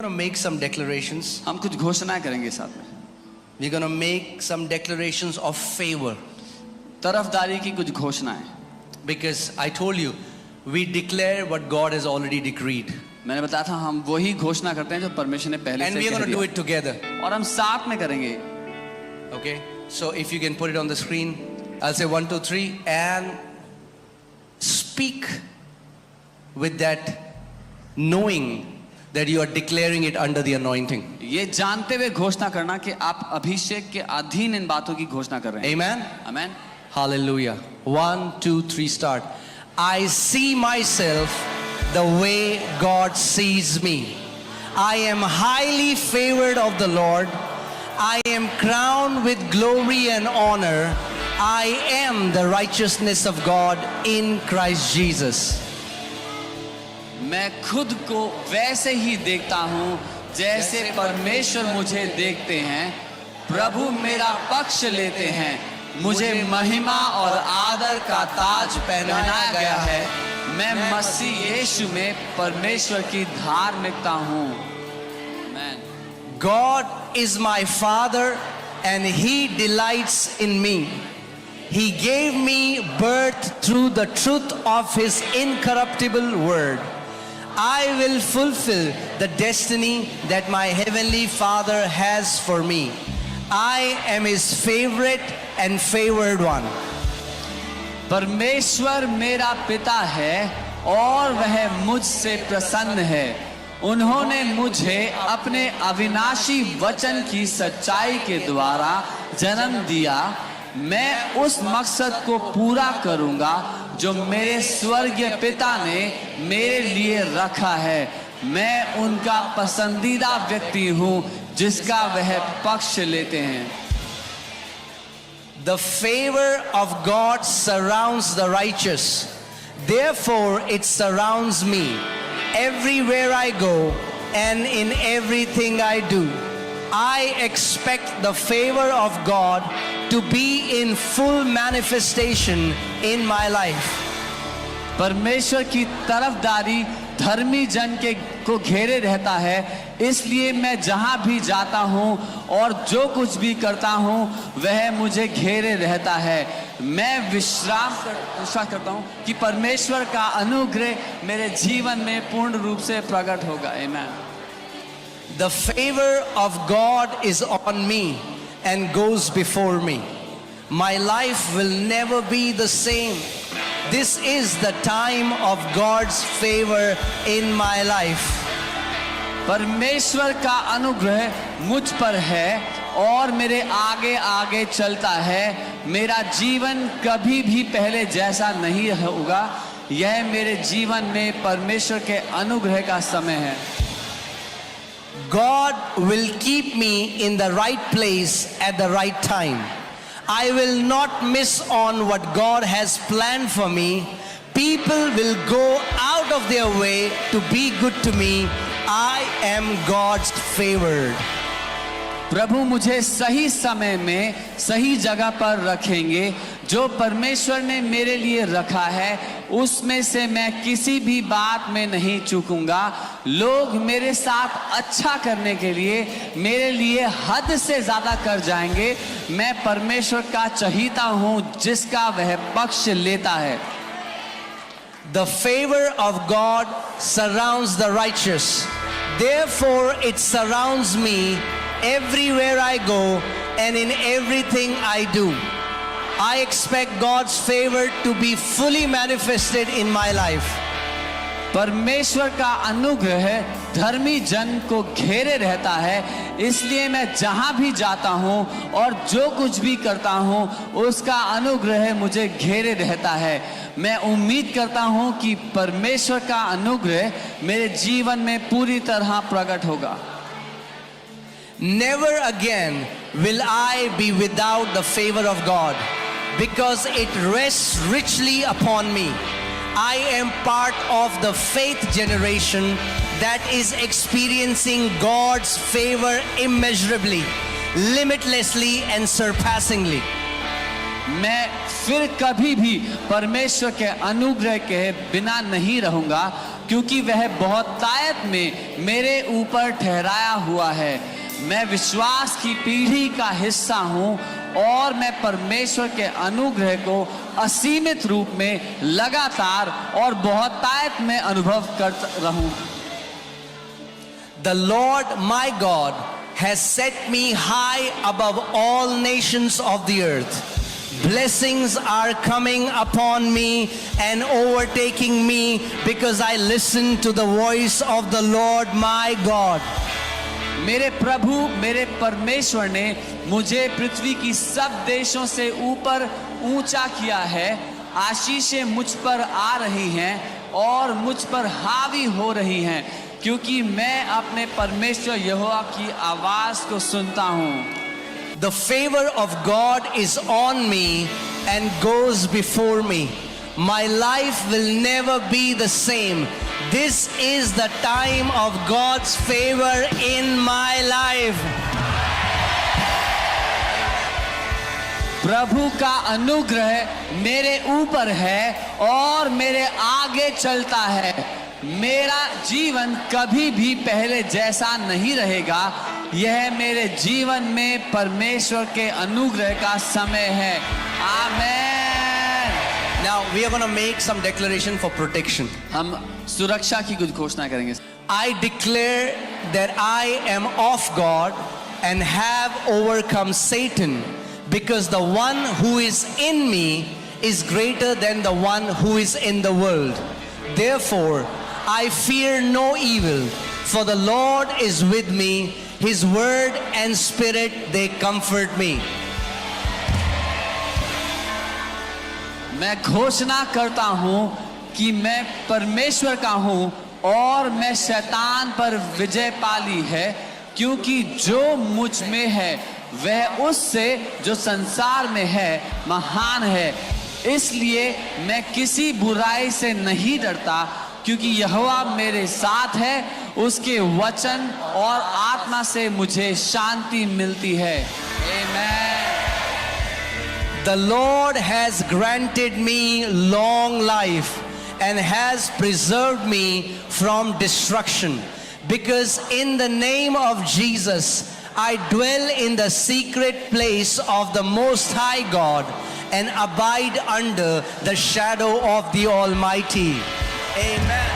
going to make some declarations. हम कुछ घोषणाएं करेंगे साथ में. We're going to make some declarations of favor. तरफदारी की कुछ घोषणाएं. Because I told you, we declare what God has already decreed. मैंने बताया था हम वही घोषणा करते हैं जो परमेश्वर ने पहले And से we're कह going to do दिया. it together. और हम साथ में करेंगे. Okay? So if you can put it on the screen, I'll say 1, 2, 3 and speak with that knowing that you are declaring it under the anointing. ये जानते हुए घोषणा करना कि आप अभिषेक के अधीन इन बातों की घोषणा कर रहे हैं. Amen? Amen. Hallelujah. 1, 2, 3 start. I see myself the way God sees me. I am highly favored of the Lord. I am crowned with glory and honor. I am the righteousness of God in Christ Jesus. मैं खुद को वैसे ही देखता हूँ जैसे परमेश्वर मुझे देखते हैं. प्रभु मेरा पक्ष लेते हैं. मुझे महिमा और आदर का ताज पहनाया गया है. मैं मसीह यीशु में परमेश्वर की धार्मिकता हूँ. आमेन. God is my Father and He delights in me. He gave me birth through the truth of His incorruptible word. I will fulfill the destiny that my heavenly Father has for me. I am His favorite and favored one. परमेश्वर मेरा पिता है और वह मुझसे प्रसन्न है. उन्होंने मुझे अपने अविनाशी वचन की सच्चाई के द्वारा जन्म दिया. मैं उस मकसद को पूरा करूंगा जो मेरे स्वर्गीय पिता ने मेरे लिए रखा है. मैं उनका पसंदीदा व्यक्ति हूं जिसका वह पक्ष लेते हैं. The favor of God surrounds the righteous. Therefore, it surrounds me everywhere I go and in everything I do. I expect the favor of God to be in full manifestation in my life. परमेश्वर की तरफदारी धर्मी जन को घेरे रहता है. इसलिए मैं जहां भी जाता हूं और जो कुछ भी करता हूं वह मुझे घेरे रहता है. मैं विश्वास करता हूं कि परमेश्वर का अनुग्रह मेरे जीवन में पूर्ण रूप से प्रकट होगा. आमेन. The favor of God is on me and goes before me. My life will never be the same. This is the time of God's favor in my life. परमेश्वर का अनुग्रह मुझ पर है और मेरे आगे आगे चलता है. मेरा जीवन कभी भी पहले जैसा नहीं होगा. यह मेरे जीवन में परमेश्वर के अनुग्रह का समय है. God will keep me in the right place at the right time. I will not miss on what God has planned for me. People will go out of their way to be good to me. I am God's favored. प्रभु मुझे सही समय में सही जगह पर रखेंगे. जो परमेश्वर ने मेरे लिए रखा है उसमें से मैं किसी भी बात में नहीं चूकूंगा. लोग मेरे साथ अच्छा करने के लिए मेरे लिए हद से ज्यादा कर जाएंगे. मैं परमेश्वर का चहीता हूं जिसका वह पक्ष लेता है. The favor of God surrounds the righteous. Therefore, it surrounds me everywhere I go and in everything I do. I expect God's favor to be fully manifested in my life. परमेश्वर का अनुग्रह धर्मी जन को घेरे रहता है. इसलिए मैं जहां भी जाता हूं और जो कुछ भी करता हूं उसका अनुग्रह मुझे घेरे रहता है. मैं उम्मीद करता हूं कि परमेश्वर का अनुग्रह मेरे जीवन में पूरी तरह प्रकट होगा. Never again will I be without the favor of God, because it rests richly upon me. I am part of the faith generation that is experiencing God's favor immeasurably, limitlessly and surpassingly. मैं फिर कभी भी परमेश्वर के अनुग्रह के बिना नहीं रहूंगा, क्योंकि वह बहुतायत में मेरे ऊपर ठहराया हुआ है। मैं विश्वास की पीढ़ी का हिस्सा हूं और मैं परमेश्वर के अनुग्रह को असीमित रूप में लगातार और बहुतायत में अनुभव करता रहूं। The Lord my God has set me high above all nations of the earth. Blessings are coming upon me and overtaking me because I listen to the voice of the Lord my God. मेरे प्रभु मेरे परमेश्वर ने मुझे पृथ्वी की सब देशों से ऊपर ऊंचा किया है। आशीषें मुझ पर आ रही हैं और मुझ पर हावी हो रही हैं, क्योंकि मैं अपने परमेश्वर यहोवा की आवाज को सुनता हूं। The favor of God is on me and goes before me. My life will never be the same. This is the time of God's favor in my life. प्रभु का अनुग्रह मेरे ऊपर है और मेरे आगे चलता है। मेरा जीवन कभी भी पहले जैसा नहीं रहेगा। यह मेरे जीवन में परमेश्वर के अनुग्रह का समय है। आमेन। Now we are going to make some declaration for protection. हम सुरक्षा की कुछ घोषणा करेंगे। I declare that I am of God and have overcome Satan, because the one who is in me is greater than the one who is in the world. Therefore, I fear no evil, for the Lord is with me. His word and spirit, they comfort me. मैं घोषणा करता हूं कि मैं परमेश्वर का हूं और मैं शैतान पर विजय पाली है, क्योंकि जो मुझ में है वह उससे जो संसार में है महान है। इसलिए मैं किसी बुराई से नहीं डरता, क्योंकि यहोवा मेरे साथ है। उसके वचन और आत्मा से मुझे शांति मिलती है। आमीन। The Lord has granted me long life and has preserved me from destruction, because in the name of Jesus I dwell in the secret place of the Most High God and abide under the shadow of the Almighty. Amen.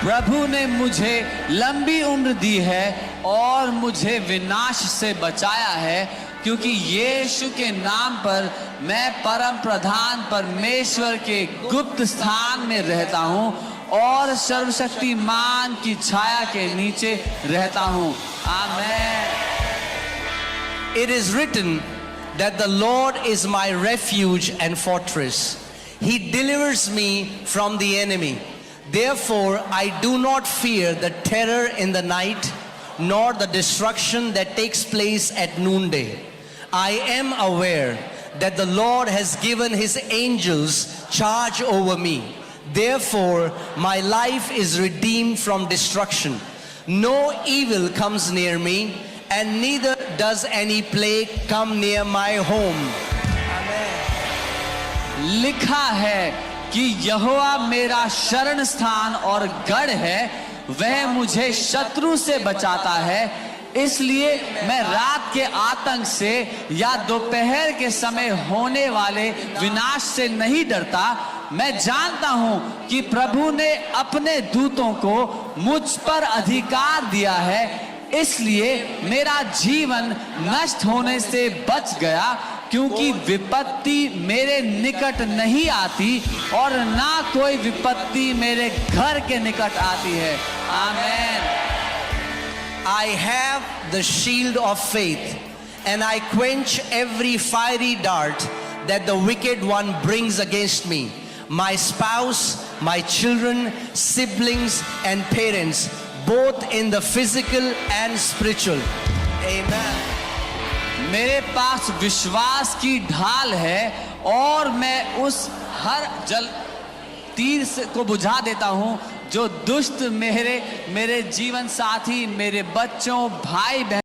प्रभु ने मुझे लंबी उम्र दी है और मुझे विनाश से बचाया है, क्योंकि यीशु के नाम पर मैं परम प्रधान परमेश्वर के गुप्त स्थान में रहता हूं और सर्वशक्तिमान की छाया के नीचे रहता हूं। आमेन। It is written that the Lord is my refuge and fortress. He delivers me from the enemy. Therefore, I do not fear the terror in the night, nor the destruction that takes place at noonday. I am aware that the Lord has given his angels charge over me. Therefore, my life is redeemed from destruction. No evil comes near me, and neither does any plague come near my home. लिखा है कि यहोवा मेरा शरण स्थान और गढ़ है, वह मुझे शत्रु से बचाता है। इसलिए मैं रात के आतंक से या दोपहर के समय होने वाले विनाश से नहीं डरता। मैं जानता हूं कि प्रभु ने अपने दूतों को मुझ पर अधिकार दिया है, इसलिए मेरा जीवन नष्ट होने से बच गया, क्योंकि विपत्ति मेरे निकट नहीं आती और ना कोई विपत्ति मेरे घर के निकट आती है। आमीन। I have the shield of faith, and I quench every fiery dart that the wicked one brings against me, my spouse, my children, siblings, and parents, both in the physical and spiritual. Amen. मेरे पास विश्वास की ढाल है और मैं उस हर जल तीर को बुझा देता हूं जो दुष्ट मेरे जीवन साथी, मेरे बच्चों, भाई बहन